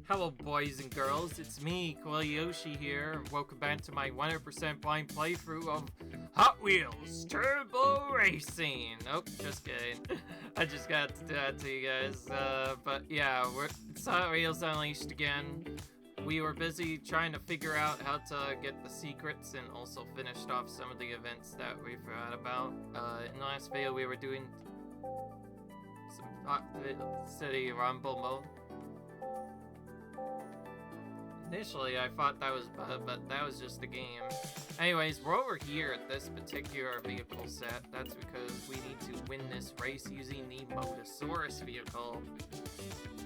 Hello boys and girls, it's me, Koyoshi here, and welcome back to my 100% blind playthrough of Hot Wheels Turbo Racing! Oh, just kidding. I just got to do that to you guys, but yeah, it's Hot Wheels Unleashed again. We were busy trying to figure out how to get the secrets and also finished off some of the events that we forgot about. In the last video we were doing some Hot City Rumble mode. Initially, I thought that was bad, but that was just the game. Anyways, we're over here at this particular vehicle set. That's because we need to win this race using the Motosaurus vehicle.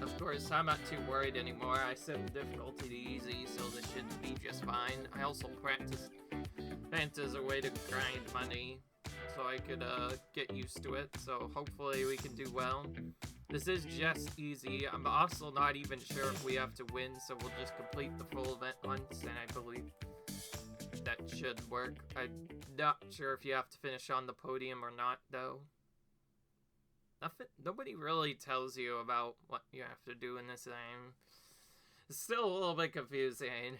Of course, I'm not too worried anymore. I set the difficulty to easy, so this should be just fine. I also practiced Fanta as a way to grind money, so I could get used to it. So hopefully we can do well. This is just easy. I'm also not even sure if we have to win, so we'll just complete the full event once, and I believe that should work. I'm not sure if you have to finish on the podium or not, though. Nobody really tells you about what you have to do in this game. It's still a little bit confusing.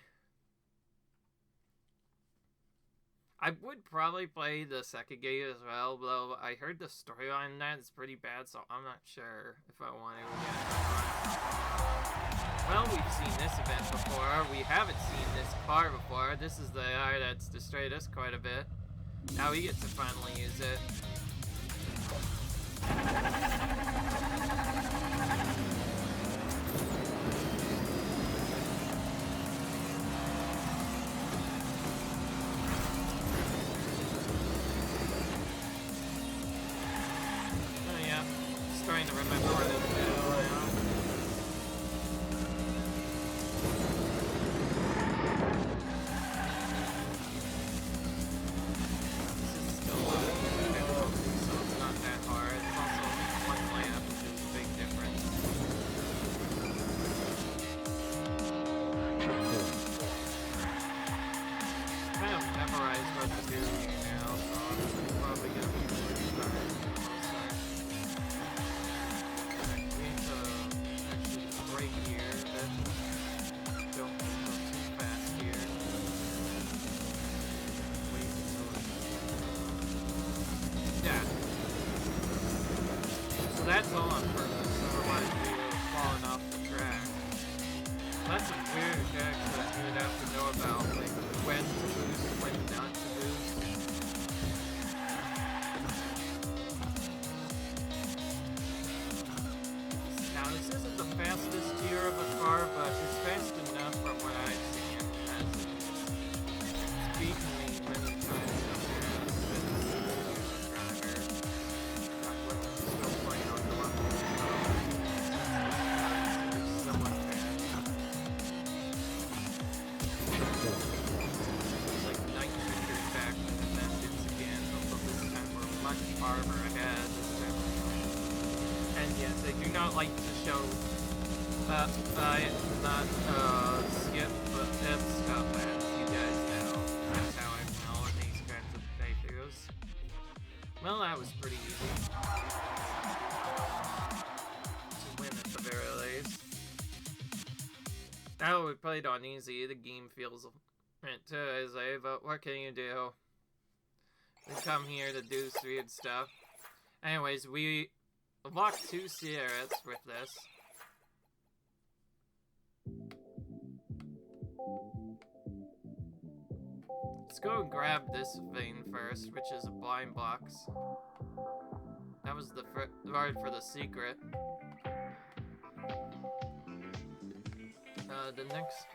I would probably play the second game as well, though I heard the storyline in that is pretty bad, so I'm not sure if I want to again. Well, we've seen this event before. We haven't seen this car before. This is the guy that's destroyed us quite a bit. Now we get to finally use it. Trying to remember where this video I am. This is still difficult, so it's not that hard. It's also one lap, which is a big difference. I kind of memorized what to do here now, so I'm probably gonna be pretty tired. Right here, but don't go too fast here. Wait until yeah. So that's all on purpose, otherwise we would have fallen off the track. That's some weird effects that you would have to know about, like when to boost, when not to boost. Now this isn't the fastest tier of a car, but it's fast enough from what I've seen. It's beaten me many times in the past. Still playing on the level, so it's somewhat fast. It's like 900 back in the vengeance again, although this time we're much farther ahead. And yes, I do not like to show not skip, but that's how fast you guys know. That's how I know in these kinds of playthroughs. Well, that was pretty easy. To win at the very least. Now we played on easy, the game feels too easy, but what can you do? We come here to do weird stuff. Anyways, we unlocked 2 Sierras with this. Let's go and grab this thing first, which is a blind box. That was the reward for the secret. The next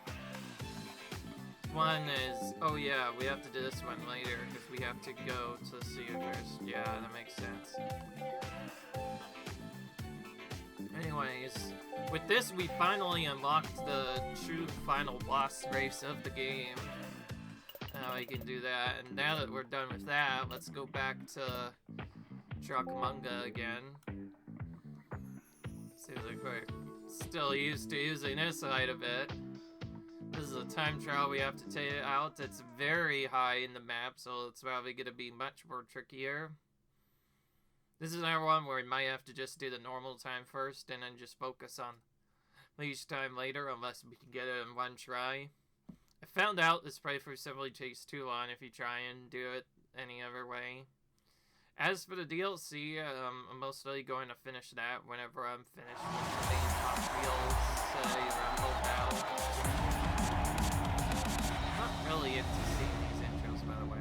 one is, oh yeah, we have to do this one later because we have to go to see it first. Yeah, that makes sense. Anyways, with this we finally unlocked the true final boss race of the game. Now we can do that, and now that we're done with that, let's go back to Truckmunga again. Seems like we're still used to using this side of it. This is a time trial we have to take it out. It's very high in the map, so it's probably going to be much more trickier. This is another one where we might have to just do the normal time first and then just focus on each time later unless we can get it in one try. I found out this playthrough simply takes too long if you try and do it any other way. As for the DLC, I'm mostly going to finish that whenever I'm finished with the main Hot Wheels Rumble Battle. I'm not really into seeing these intros, by the way.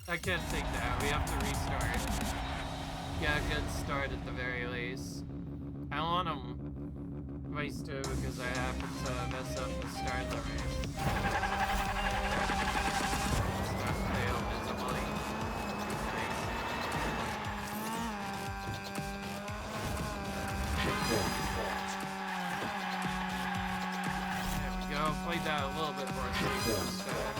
I can't take that. We have to restart. Yeah, good start at the very least. I don't want to race too because I happen to mess up the start of the race. Stuff failed visibly. Nice. There we go. Played that a little bit more safe this time.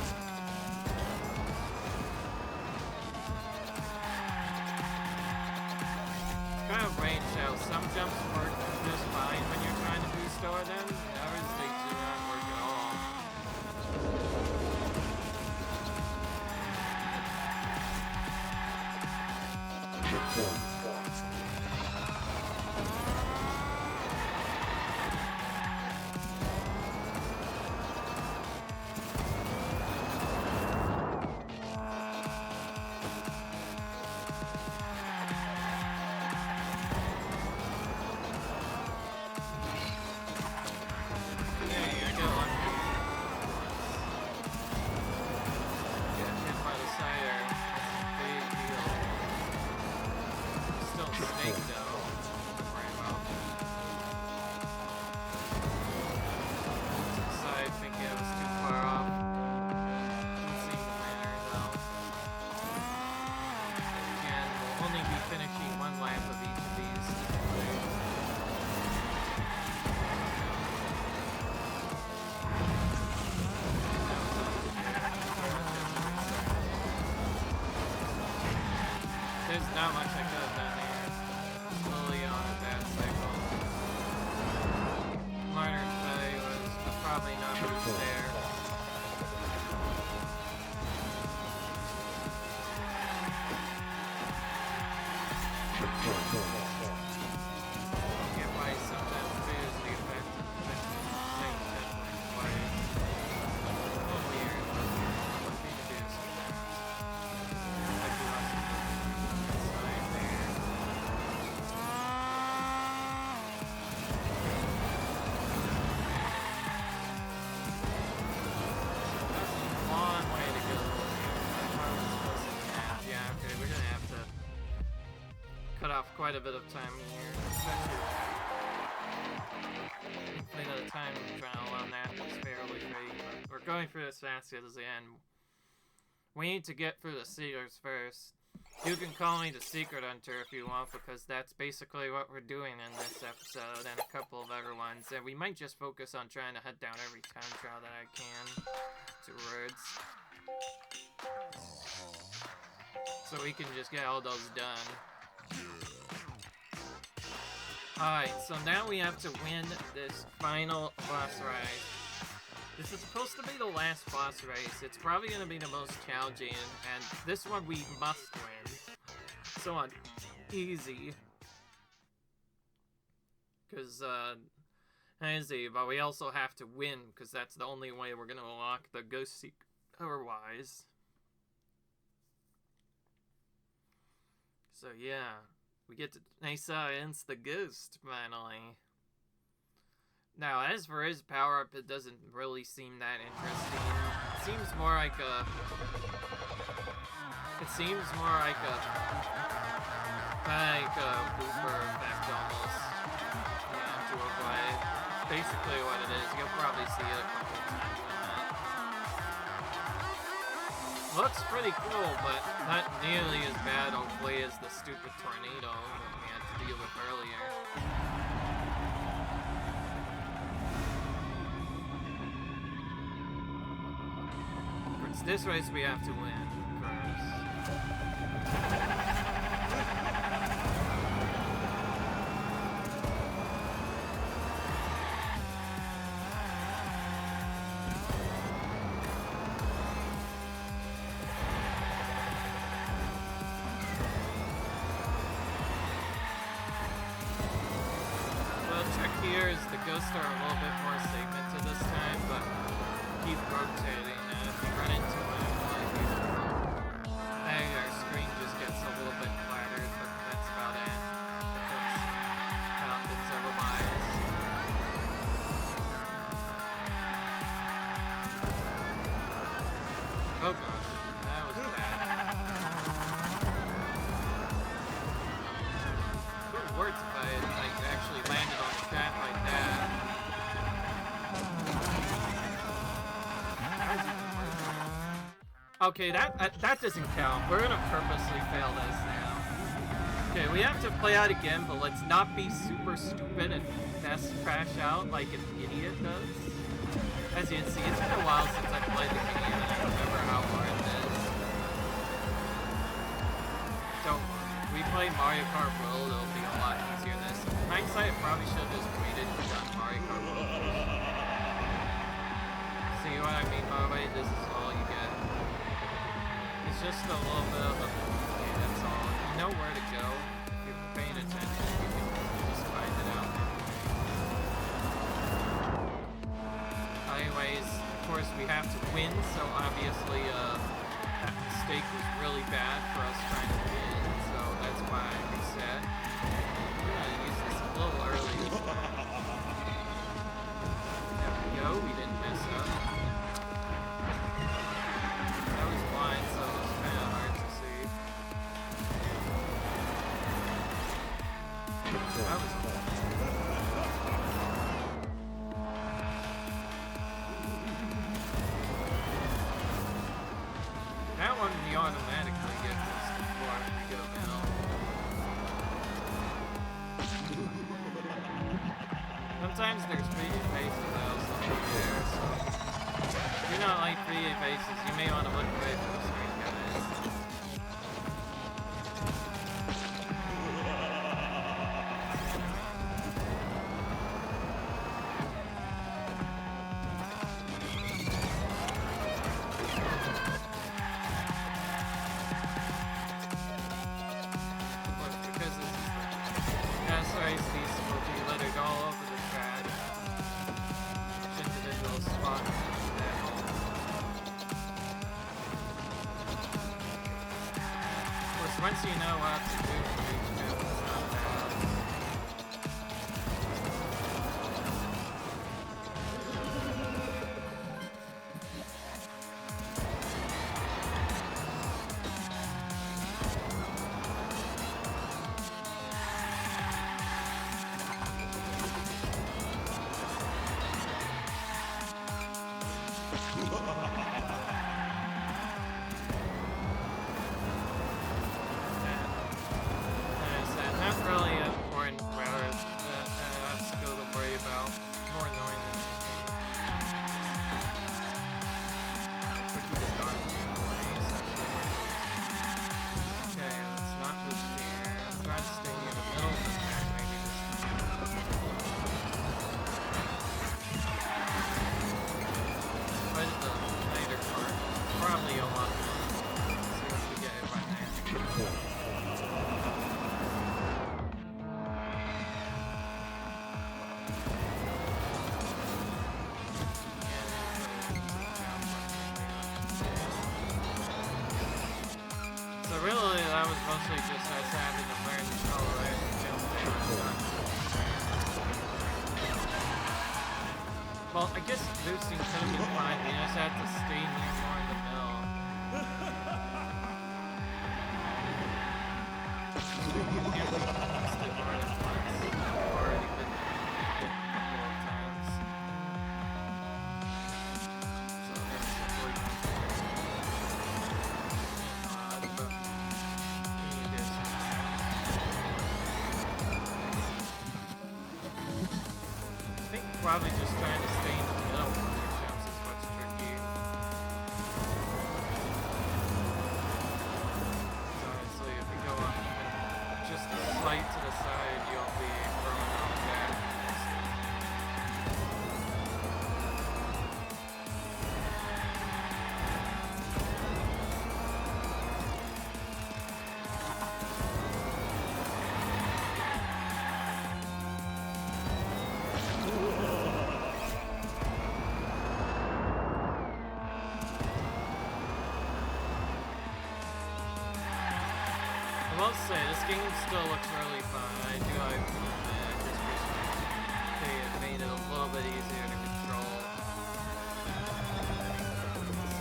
Kind of range how some jumps work just fine when you're trying to restore them, others they do not work at all. There's not much I could have done here. Slowly on a bad cycle. Martyr's Bay was probably not boost there. Get why sometimes lose the effect of the same definitely twice. A little weird, but what can you do sometimes? I do like quite a bit of time here, especially the time trial on that is fairly free, but we're going through as fast as the end. We need to get through the Seekers first. You can call me the Secret Hunter if you want, because that's basically what we're doing in this episode and a couple of other ones, and we might just focus on trying to hunt down every time trial that I can. 2 words. So we can just get all those done. Alright, so now we have to win this final boss race. This is supposed to be the last boss race. It's probably going to be the most challenging, and this one we must win. So on easy. Because, easy, but we also have to win, because that's the only way we're going to unlock the Ghost Seek otherwise. So yeah. We get to experience the ghost, finally. Now, as for his power-up, it doesn't really seem that interesting. It seems more like a... booper effect, almost. Yeah, to avoid. Basically what it is. You'll probably see it a couple of times on that. Looks pretty cool, but not nearly as bad, hopefully, as the stupid tornado that we had to deal with earlier. It's this race we have to win first. Here is the ghosts are a little bit more segmented this time, but keep rotating. And if you run into it, our screen just gets a little bit flattered, but that's about it. That's happens otherwise. Oh gosh, that was bad. It would work if I had actually landed on the track like that. Okay, that doesn't count. We're gonna purposely fail this now. Okay, we have to play out again, but let's not be super stupid and best crash out like an idiot does. As you can see, it's been a while since I played the game, and I remember how hard it is. Don't worry. We play Mario Kart World, it'll be a lot easier this. In hindsight, I probably should have just waited and done Mario Kart World. See what I mean by the way? This is all you get. It's just a little bit of a... Okay, that's all. You know where to go. If you're paying attention, you can just find it out. Anyways, of course we have to win, so obviously that mistake was really bad for us trying to win, so that's why I reset. We're gonna use this a little early. There we go, we didn't mess up. That was blind, so it was kind of hard to see. That was cool. That one we automatically get this before we go now. Sometimes there's 3D faces that also look there, so if you don't like 3D faces, you may want to look away from the screen, guys. Once you know what to do for each move, it's not bad. Mostly just us having to learn the color and jump there. Well, I guess boosting could have been fine. We just had to stay near more in the middle. Can't be boosted hard at once. I've already been hit a couple of times. So that's really probably just trying to stay in the middle when it jumps is what's tricky. will say, this game still looks really fun. I do like I just wish they had made it a little bit easier to control.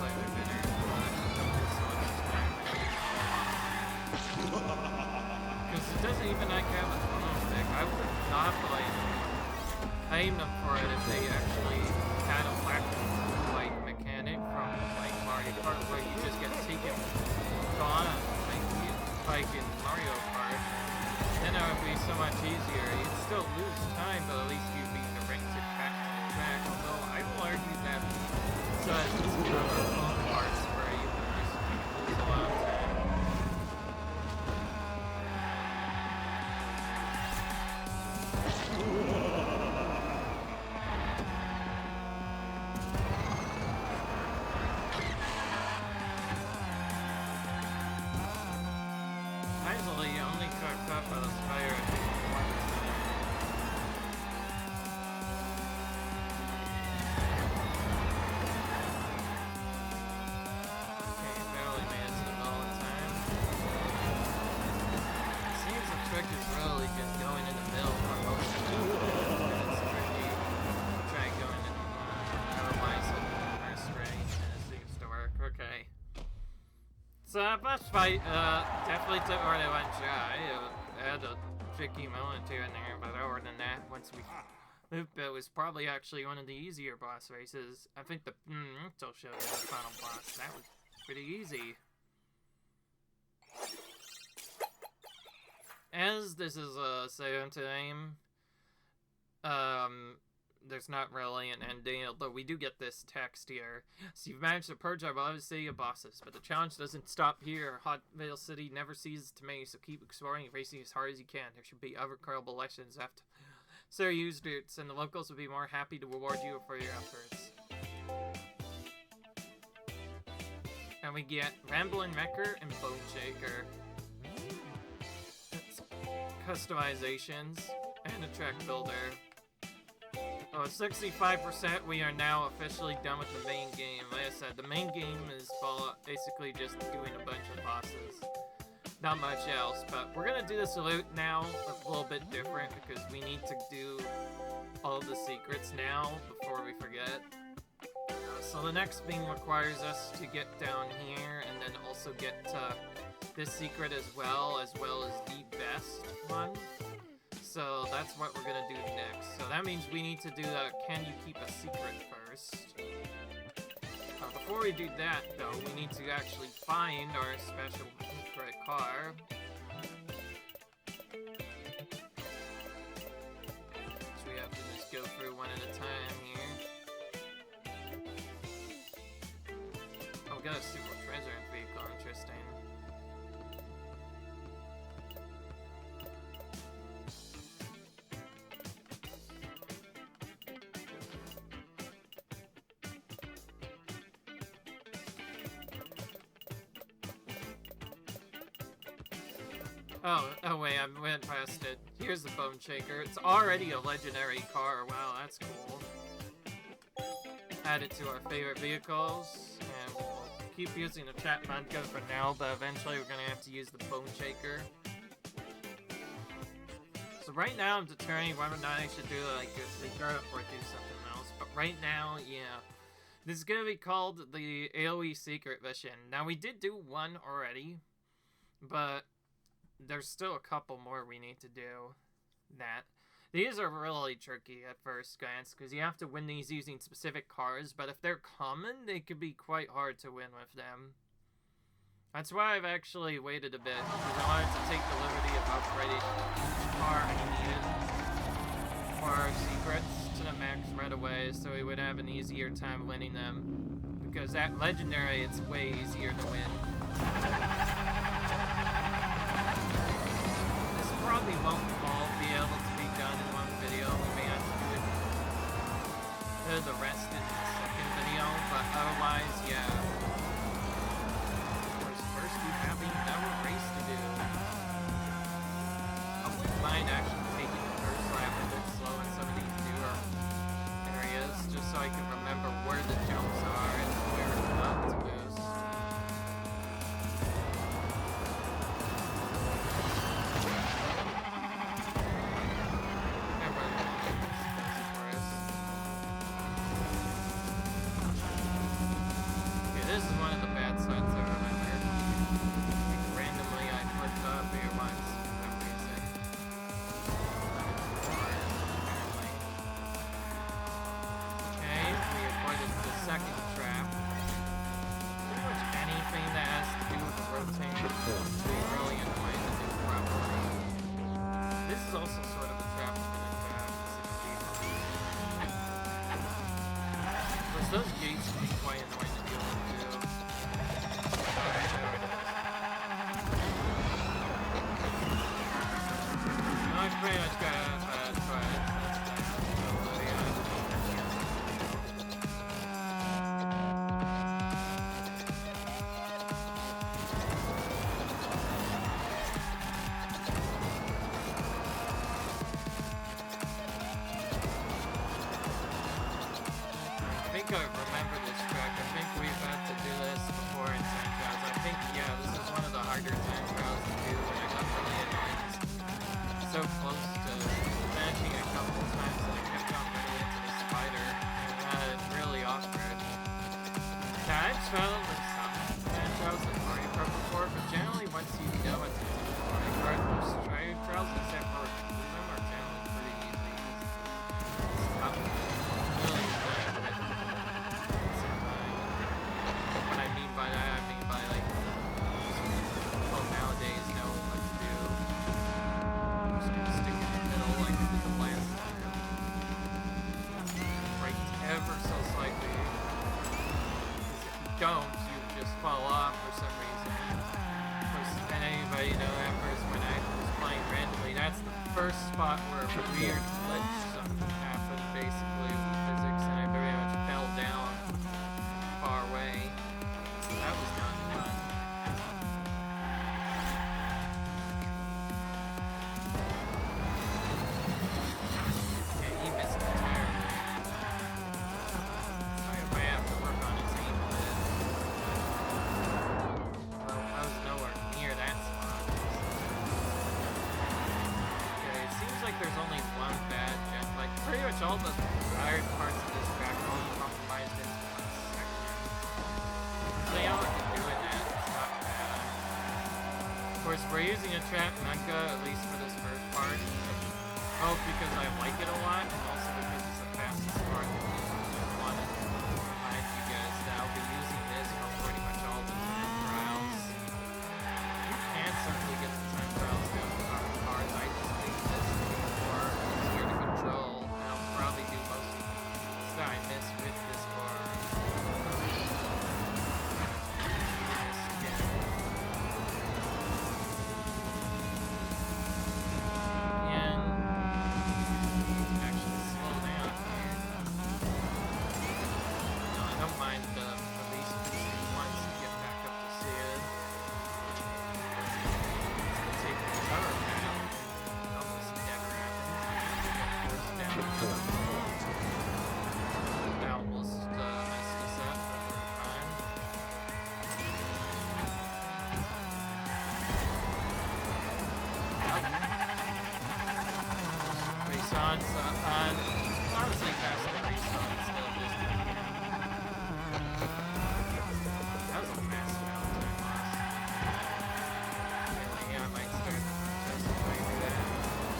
Slightly better, because it doesn't even like have a thumbstick. I would not blame them for it if they actually had a like mechanic from like Mario Kart where you just get taken gone like in Mario Kart. Then it would be so much easier. You'd still lose time, but at least you'd be directed back to the track. Although I will argue that such other parts where you can just lose a lot of time. Boss fight, definitely took more than one try. It had a tricky moment here and there, but other than that, once we looped, it was probably actually one of the easier boss races. I think the still showed the final boss. That was pretty easy. As this is a save time, there's not really an ending, although we do get this text here. So you've managed to purge our beloved city of bosses, but the challenge doesn't stop here. Hot Vale City never ceases to make, so keep exploring and racing as hard as you can. There should be overcurlable lessons after so used routes, and the locals will be more happy to reward you for your efforts. And we get Ramblin' Wrecker and Bone Shaker. That's customizations and a track builder. Oh, 65%, we are now officially done with the main game. Like I said, the main game is basically just doing a bunch of bosses. Not much else, but we're gonna do this loot now a little bit different because we need to do all the secrets now before we forget. So the next thing requires us to get down here and then also get this secret as well as the best one. So that's what we're gonna do next. So that means we need to do the can you keep a secret first. Before we do that though, we need to actually find our special secret car. So we have to just go through one at a time here. Oh, we got a super treasure vehicle, interesting. Oh wait, I went past it. Here's the Bone Shaker. It's already a legendary car. Wow, that's cool. Add it to our favorite vehicles, and we'll keep using the chat vodka for now, but eventually we're gonna have to use the Bone Shaker. So right now I'm determining whether or not I should do like a secret or do something else, but right now, yeah. This is gonna be called the AoE Secret Mission. Now we did do one already, but there's still a couple more we need to do. These are really tricky at first glance, because you have to win these using specific cars, but if they're common, they could be quite hard to win with them. That's why I've actually waited a bit, because I wanted to take the liberty of upgrading each car I needed for our secrets to the max right away, so we would have an easier time winning them. Because at Legendary, it's way easier to win. Probably won't all be able to be done in one video. We may have to do the rest in the second video, but otherwise, yeah. First we have another race to do. I wouldn't mind actually taking the first lap a bit slow in some of these newer areas, just so I can remember where the jumps are and where not to boost. also sort of a trap within a trap. Because those gates can be quite annoying to deal with too. Alright, there it is. No, I pretty much got try it. I remember this track. I think we've had to do this before in time trials. I think, yeah, this is one of the harder time trials to do, and I got really annoyed. So close to finishing a couple times that I kept on running into the spider, and it's really awkward. Time trials are some time trials in Mario Kart before, but generally once you know what's in Mario Kart, most time trials, except for them, are generally pretty easy. It's tough. Really tough. What I mean by that, I mean by like, people nowadays know what to do. I'm just gonna stick in the middle like I did the last time. Right ever so slightly. Because if you don't, you just fall off for some reason. Of course, and anybody know that first when I was playing randomly, that's the first spot where a weird glitch something happened basically with physics, and I very much fell down far away. That was not fun. Yeah, he missed it entirely. So I might have to work on his aim a bit. Well, I was nowhere near that spot. Okay, it seems like there's only one bad jet. Like, pretty much all the hard parts of this track are only compromised into 1 second. So y'all are doing that, it's not bad. Of course, we're using a trap mecha, at least for this first part. Both because I like it a lot, and also because it's the fastest part. I want to remind you guys that I'll be using this for pretty much all the time trials. You can certainly get the time trials down to hard parts. I just think this is more easier to control, and I'll probably do most of the things that I miss with this bar. Honestly, faster than Respawn instead of this thing. That was a massive amount of time lost. Yeah, I might start just playing through that.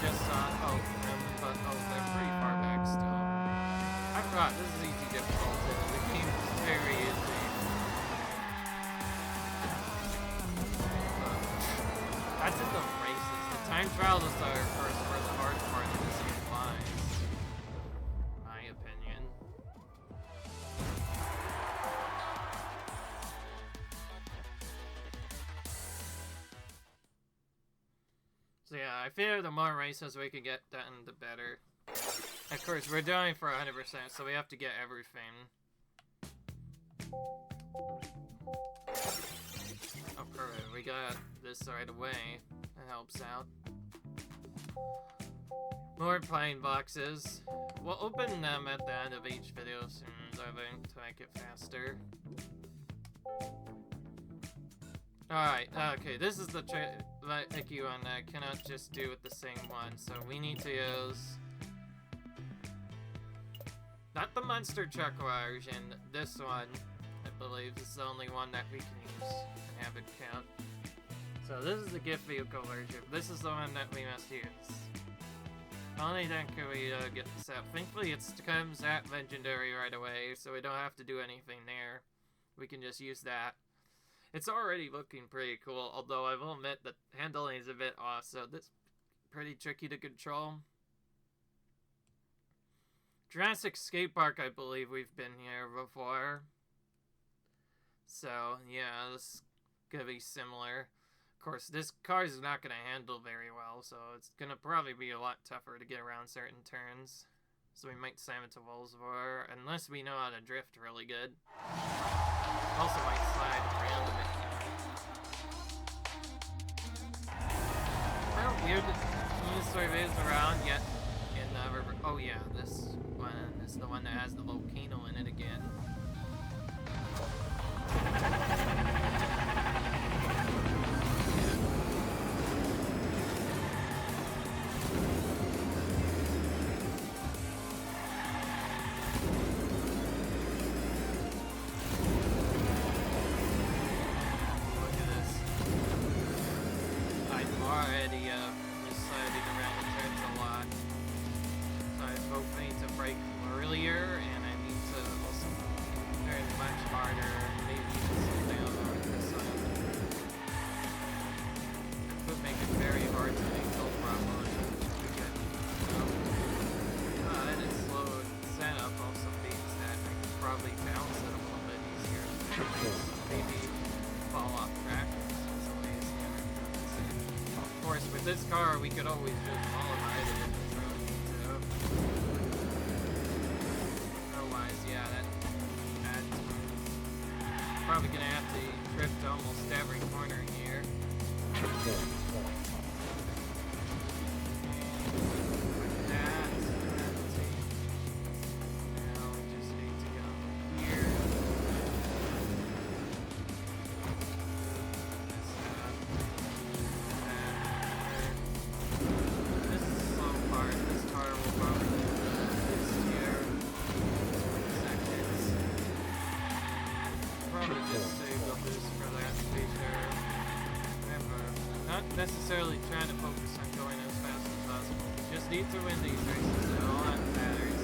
Just saw them, but they're pretty far back still. I forgot, this is easy difficulty. The game is very easy. That's in the races. The time trial is our first for the hard part of this game lies. My opinion. So yeah, I figure the more races we can get done, the better. Of course, we're doing for 100%, so we have to get everything. Oh, perfect. We got this right away. That helps out. More pine boxes. We'll open them at the end of each video soon, I think, to make it faster. Alright, okay, this is the tricky one that I cannot just do with the same one, so we need to use... not the monster truck version, this one, I believe, is the only one that we can use and have it count. So this is the gift vehicle version, this is the one that we must use. Only then can we get this out. Thankfully it comes at Legendary right away, so we don't have to do anything there. We can just use that. It's already looking pretty cool, although I will admit that handling is a bit off, so this pretty tricky to control. Jurassic Skate Park, I believe we've been here before. So, yeah, this is gonna be similar. Of course, this car is not gonna handle very well, so it's gonna probably be a lot tougher to get around certain turns. So we might slam it to Volsvar, unless we know how to drift really good. Also might slide around a bit. How weird this sort of is around yet in the river. Oh yeah, this one is the one that has the volcano in it again. This car, we could always just mollimize it if we really need to. Otherwise, yeah, that's probably gonna have to drift almost every corner here. Necessarily trying to focus on going as fast as possible. We just need to win these races, and all that matters.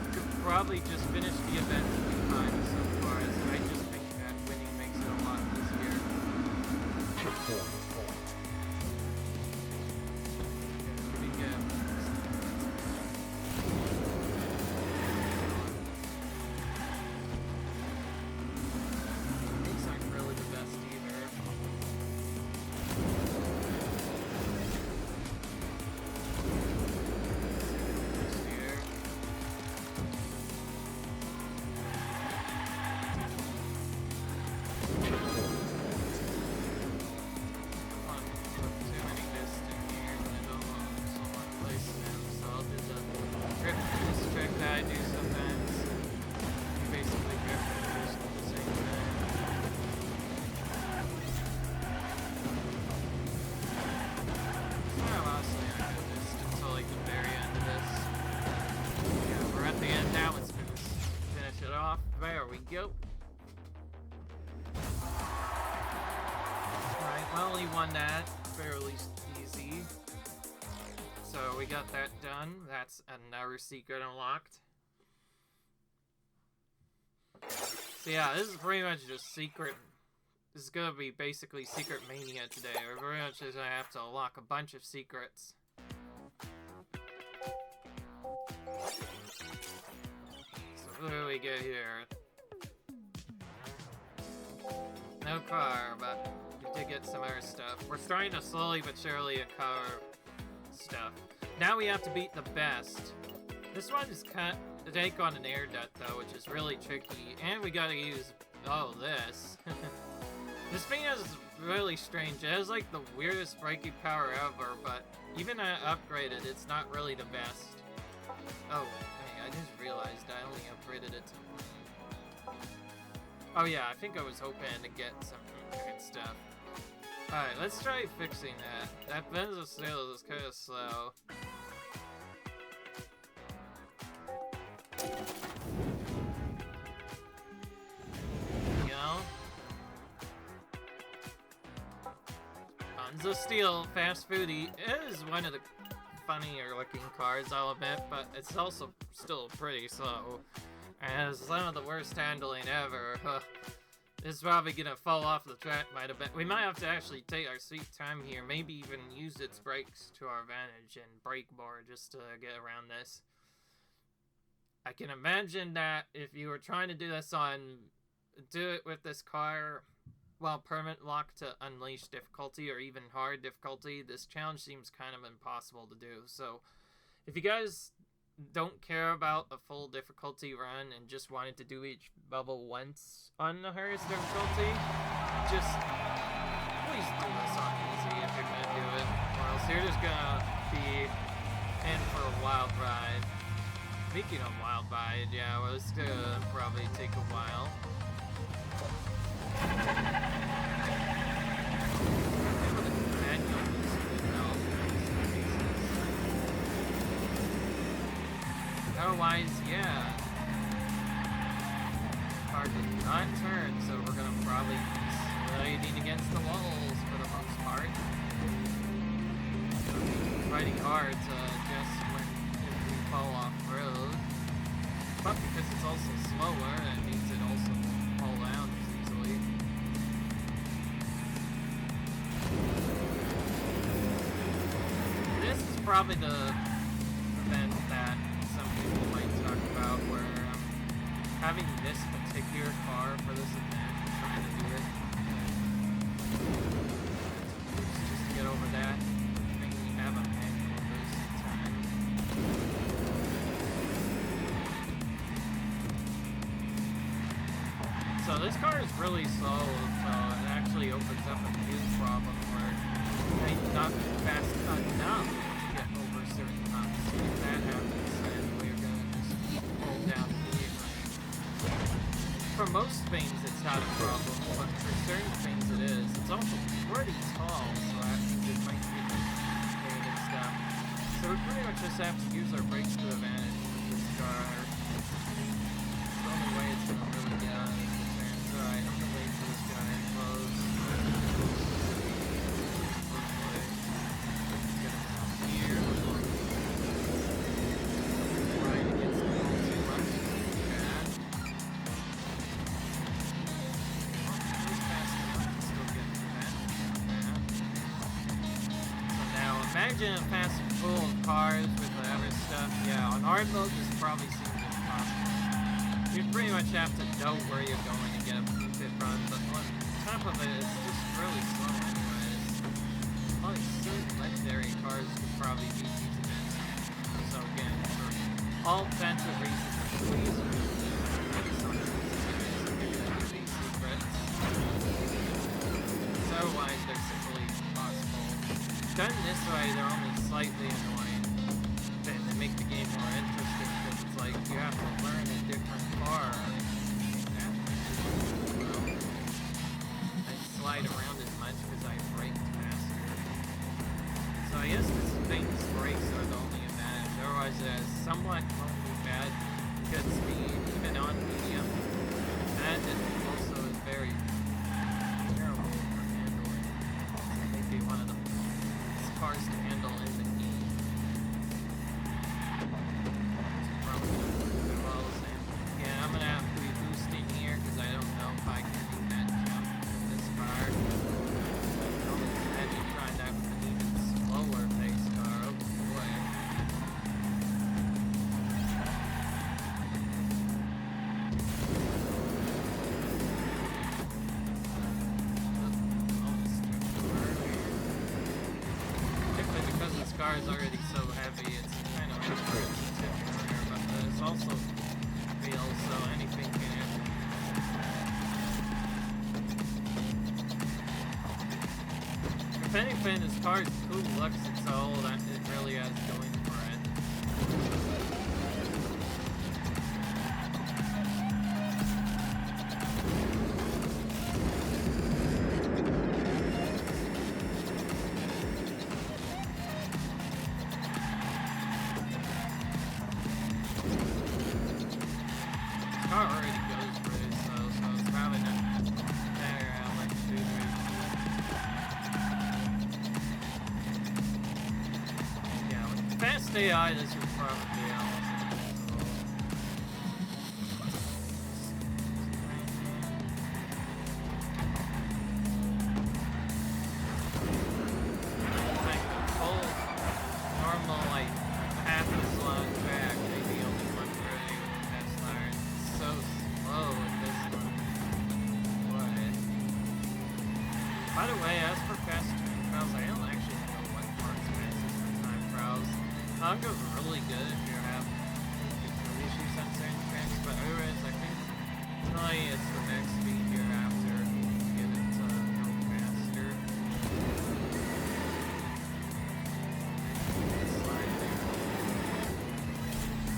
We could probably just finish the event fine so far, as I just think that winning makes it a lot easier. These aren't really the best either. There we go. Alright, well, we won that fairly easy. So we got that done. That's another secret unlocked. So yeah, this is pretty much just secret. This is gonna be basically Secret Mania today. We're pretty much just gonna have to unlock a bunch of secrets. So what do we get here? No car, but we did get some other stuff. We're starting to slowly but surely uncover stuff. Now we have to beat the best. This one is kind of take on an air duct though, which is really tricky. And we gotta use this. This thing is really strange. It has like the weirdest braking power ever, but even upgraded, it's not really the best. Oh, hey, I just realized I only upgraded it to 1. Oh yeah, I think I was hoping to get some good stuff. Alright, let's try fixing that. That Benzosteel is kind of slow. Benzosteel Fast Foodie is one of the funnier looking cars, I'll admit, but it's also still pretty slow. And has some of the worst handling ever. It's probably gonna fall off the track quite a bit. We might have to actually take our sweet time here, maybe even use its brakes to our advantage and brake more just to get around this. I can imagine that if you were trying to do this do it with this car while permanent lock to unleash difficulty or even hard difficulty, this challenge seems kind of impossible to do. So if you guys don't care about a full difficulty run and just wanted to do each bubble once on the hardest difficulty, just please do this on easy if you're gonna do it, or else you're just gonna be in for a wild ride. Speaking of wild ride, yeah, well, it's gonna probably take a while. Otherwise, yeah. Car did not turn, so we're gonna probably be sliding against the walls for the most part. Fighting hard to adjust if we fall off road. But because it's also slower, that means it also won't fall down as easily. This is probably the event that some people might talk about where having this particular car for this event, trying to do it, just to get over that, thing we have a manual most of the time. So this car is really slow, so it actually opens up a huge problem where it might not be fast enough to get over certain humps. If that happens, then we're gonna just pull down the range. For most things, it's not a problem, but for certain things, it is. It's also pretty tall, so that means it might be pain and stuff. So we pretty much just have to use our brakes to advantage with this car. It's the only way it's gonna really get out of this defense. Alright, I'm gonna wait for this guy to close. Imagine a fast full of cars with whatever stuff. Yeah, on hard mode, this probably seems impossible. You pretty much have to know where you're going to get a fit run, but on top of it, it's just really slow anyways. Only certain legendary cars could probably beat these events. So again, for all defensive reasons, please otherwise, they're simply impossible. Done this way, they're only slightly annoying. They make the game more interesting because it's like you have to learn a different car. I slide around as much because I brake faster. So I guess this thing's brakes are the only advantage. Otherwise, it has somewhat only bad good speed, even on medium. And it also is very terrible for handling. Maybe one of the cars to handle in the heat. Yeah, I'm gonna have to be boosting here because I don't know if I can do that jump in this car. Imagine trying that with an even slower pace car. Oh boy. This car is already so heavy, it's kind of hard to tip corner, but it's also real, so anything can happen. If anything, this car's cool looks, it's all that it really has going for it. Car already goes pretty slow, so it's probably not matter how much food we yeah, with fast AI, this would probably be almost impossible. By the way, as for fast time trials, I don't actually know what parts fastest for time trials. Hongo's really good if you have issues on certain tracks, but otherwise I think probably it's the next speed here after to get it to go faster. Slide there.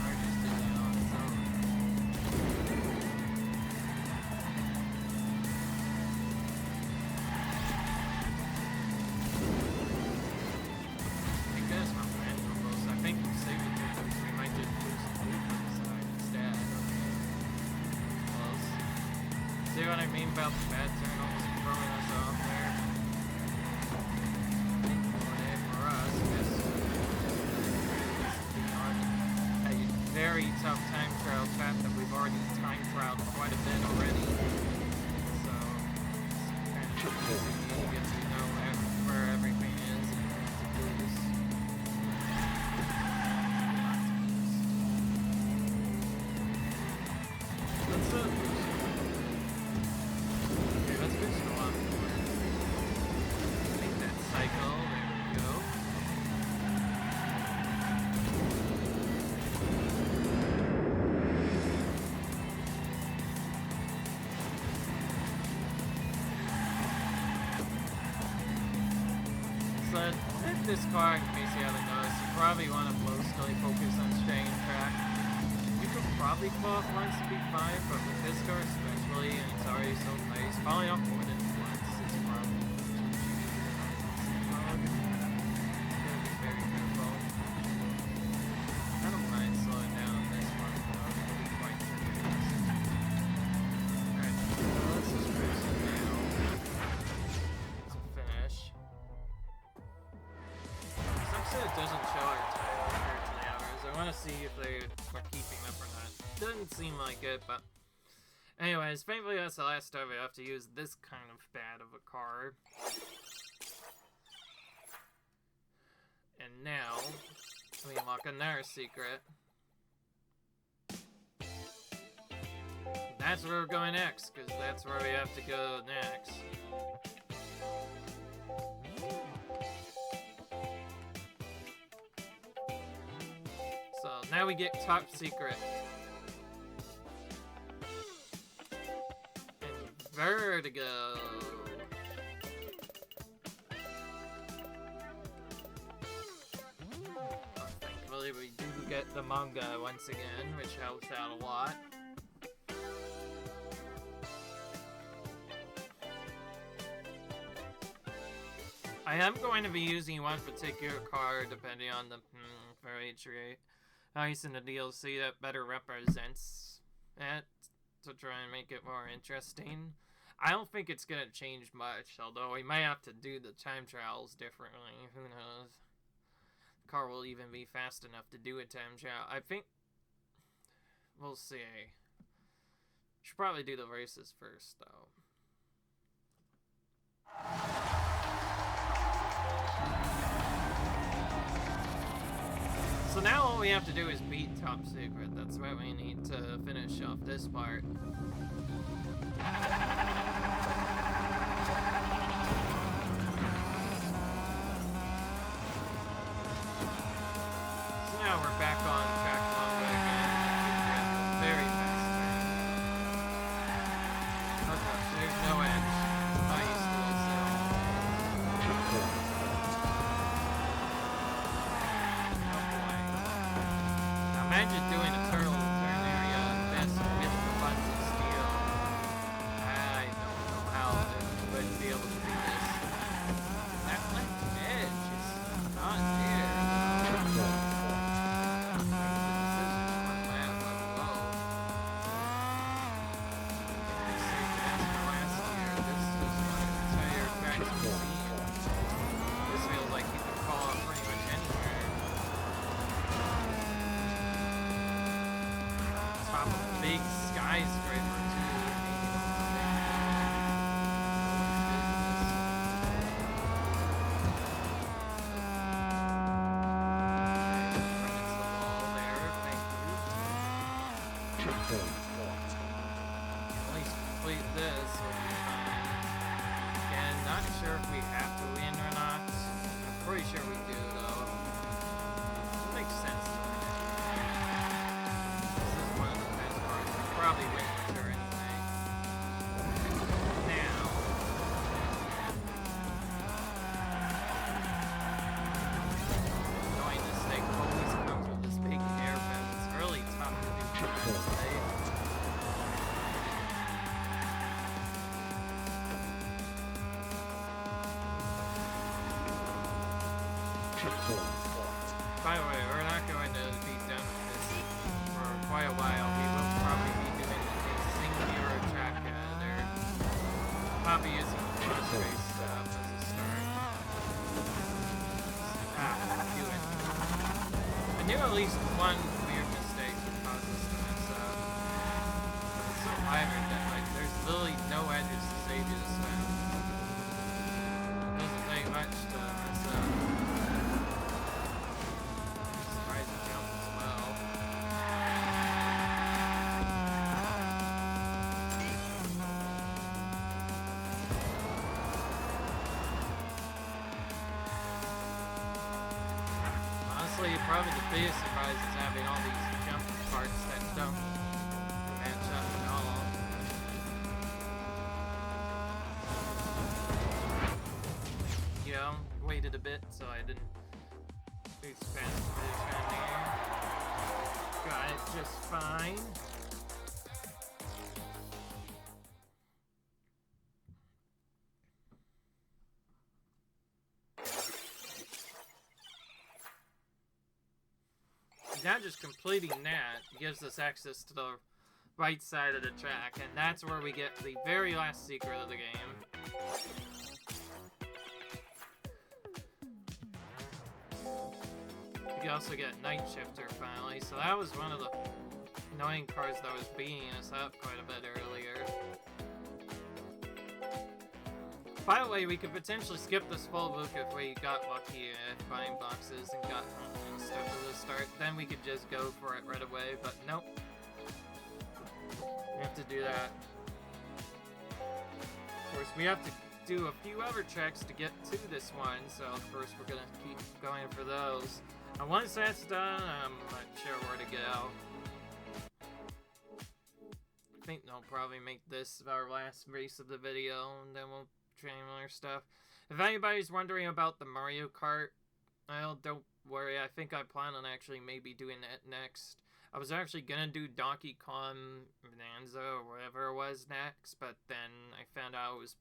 I just did that on its own. See what I mean about the bad turn almost throwing us off there? Thankfully for us, this is on a very tough time trial track that we've already time trialed quite a bit already. So it's kind of easy to get to know where everything is and what to lose. This car, in case you haven't noticed, you probably want to mostly focus on staying track. You could probably pull off one speed 5, but with this car especially, and it's already so nice, falling off more than once is probably gotta be very careful. I don't mind slowing down on this one, though. It'll be quite serious. Alright, let's just race it now. To finish. It doesn't show our time compared to the hours. I want to see if they are keeping up or not. Doesn't seem like it, but anyways, thankfully that's the last time we have to use this kind of bad of a car. And now we unlock another secret. That's where we're going next, because that's where we have to go next. So now we get top secret. And Vertigo. Thankfully we do get the manga once again, which helps out a lot. I am going to be using one particular card depending on the for each rate. Nice in the DLC that better represents it to try and make it more interesting. I don't think it's gonna change much, although we might have to do the time trials differently. Who knows? The car will even be fast enough to do a time trial. I think we'll see. Should probably do the races first, though. So now all we have to do is beat Top Secret. That's what we need to finish off this part. So now we're back on track Manga again. Very fast. Okay, there's no edge. Nice. Imagine doing a turtle turn area this with a bunch of steel. I don't know how it would be able to do this. That left edge is not there. This feels like you can fall off pretty much anywhere. Top of a big skyscraper too. At least complete this. Again, not sure if we have to win or not. I'm pretty sure we do, though. It makes sense to me. This is one of the best parts. We probably win for sure anyway. Now. Annoying this thing always comes with this big air vent. It's really tough to do today. By the way, we're not going to be done with this for quite a while. We will probably be doing a singular track editor. Probably using cross race stuff as a start. Do it. I knew at least one weird mistake would cause us to mess up. It's so minor that like there's literally no edges to save you this time. It doesn't take much to mess up. Probably the biggest surprise is having all these jump parts that don't match up at all. You know, waited a bit so I didn't lose fast position here. Got it just fine. Now just completing that gives us access to the right side of the track, and that's where we get the very last secret of the game. You also get Night Shifter finally, so that was one of the annoying parts that was beating us up quite a bit earlier. By the way, we could potentially skip this full book if we got lucky at buying boxes and got stuff at the start. Then we could just go for it right away, but nope. We have to do that. Of course, we have to do a few other tracks to get to this one, so of course we're gonna keep going for those. And once that's done, I'm not sure where to go. I think they'll probably make this our last race of the video, and then we'll train more stuff. If anybody's wondering about the Mario Kart, well, don't worry. I think I plan on actually maybe doing that next. I was actually gonna do Donkey Kong Bonanza or whatever it was next, but then I found out it was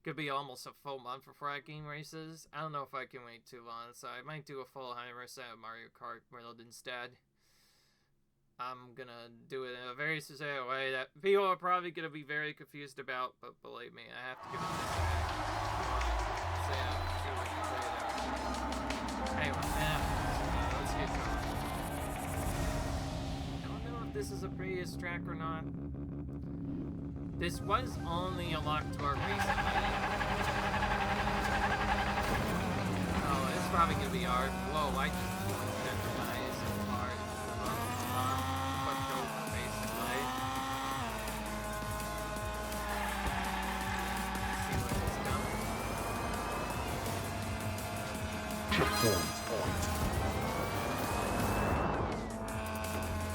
gonna be almost a full month before that game races. I don't know if I can wait too long, so I might do a full 100% of Mario Kart World instead. I'm gonna do it in a very specific way that people are probably gonna be very confused about, but believe me, I have to give it this Anyway, let's get going. I don't know if this is a previous track or not. This was only unlocked to our recently. Oh, it's probably gonna be hard. Whoa, I just recognize it hard. Basically. See what it's done.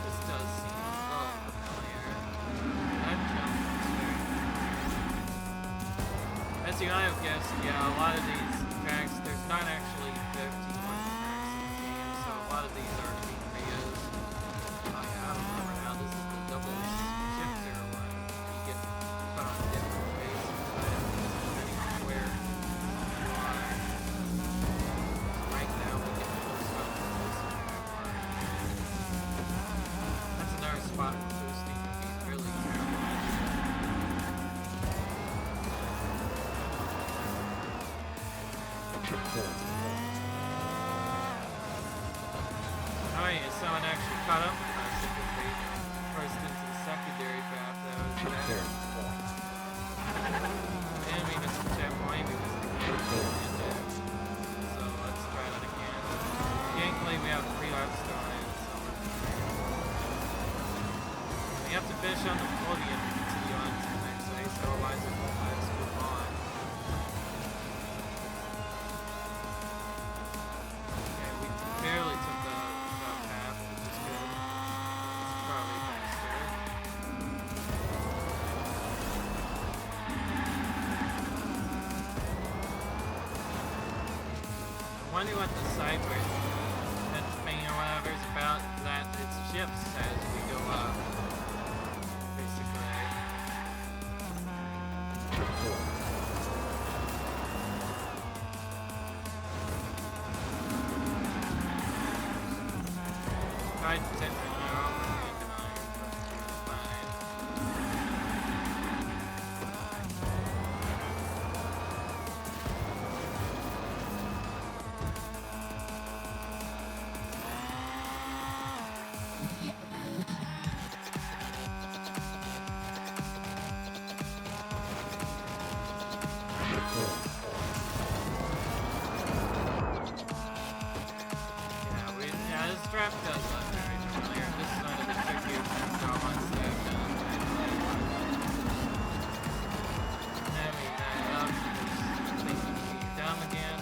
This does seem familiar. That jump is very... As you might have guessed, yeah, a lot of these tracks, there's not actually 51 tracks in the game, so a lot of these are being reused. Oh yeah, I remember now, this is the double shifter one. You get put on different faces, depending on where you are. Right now, we get most of this part. That's another spot for boosting to be really careful. Alright, someone actually caught up with us because they first into the secondary path that was there. And we missed the checkpoint because the game ended. So let's try that again. Thankfully we have 3 laps going, so we have to finish on the podium to continue on to the next race, otherwise it won't let us move on. wonder what the sideways thing or whatever is about. That it shifts as we go up. Basically. Tried to tip it now, but it's fine. Yeah, this trap does look very familiar. This is one of the trickier traps I want to have done. Now we back up, just thinking we down again.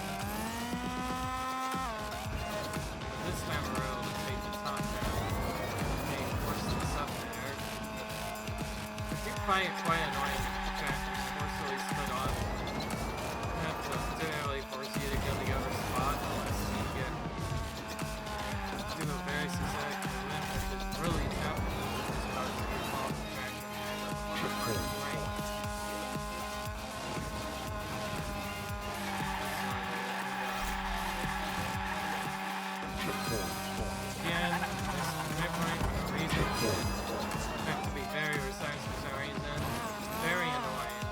This time we're able to take the top down. Okay, force this up there. I do find it quite annoying if the track is forcibly split off. You have to literally force you to go the other spot unless you get do a very specific movement, which is really tough as far as your fall traction and that's one of the hardest way. Again, just memory for no reason. I have to be very precise for some reason. It's very annoying.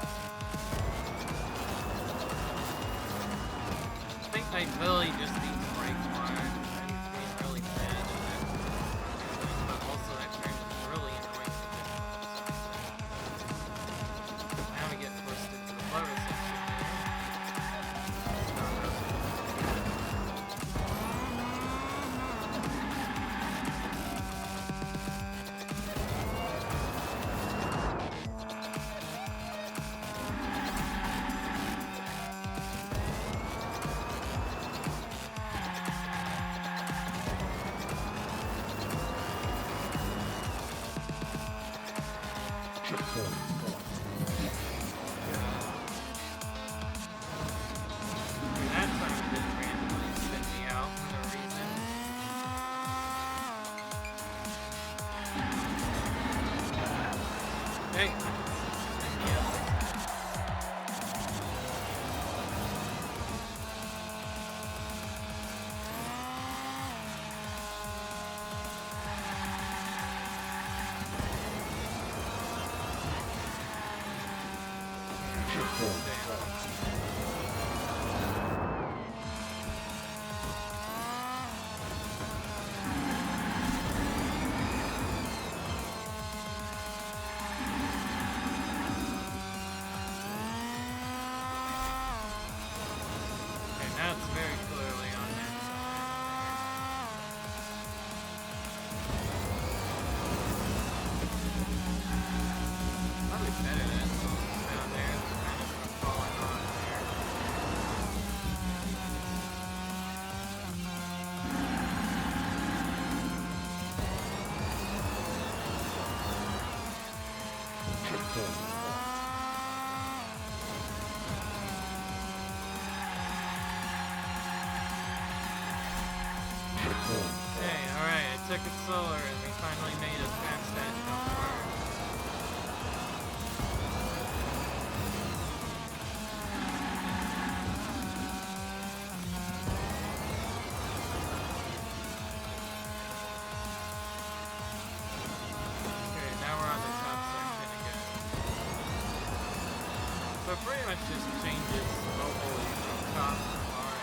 I think I really just need to break more. Really bad at that, but also that turn is really annoying to do. Now we get pushed into the lower section. That time it didn't randomly spin me out for no reason. Hey! Now it's very clearly on that side. Probably better than down there. It's kind of falling on there. Hey, alright, I took it slower and we finally made it past that jump mark. Okay, now we're on the top section again. So it pretty much just changes locally from top to bottom.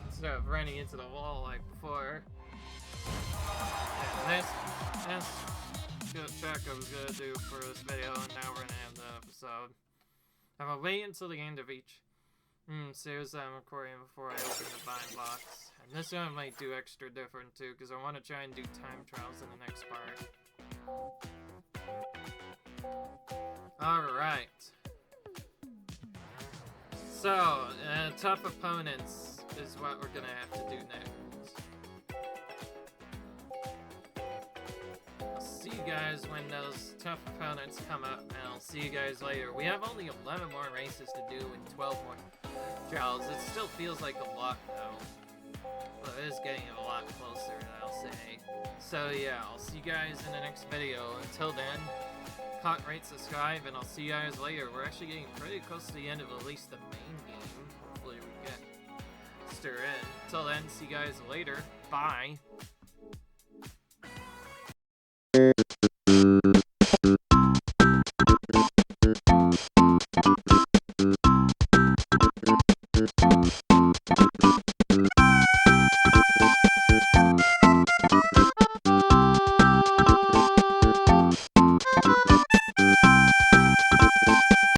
Instead of running into the wall like before. Yeah, that's good track I was gonna do for this video, and now we're gonna end the episode. I'm gonna wait until the end of each Seriously, I'm recording before I open the bind box. And this one I might do extra different too, because I want to try and do time trials in the next part. Alright. So, tough opponents is what we're gonna have to do next. I'll see you guys when those tough opponents come up, and I'll see you guys later. We have only 11 more races to do and 12 more trials. It still feels like a lot though, but it is getting a lot closer, I'll say. So yeah, I'll see you guys in the next video. Until then, comment, rate, subscribe, and I'll see you guys later. We're actually getting pretty close to the end of at least the main game. Hopefully we get stir in. Until then, see you guys later. Bye.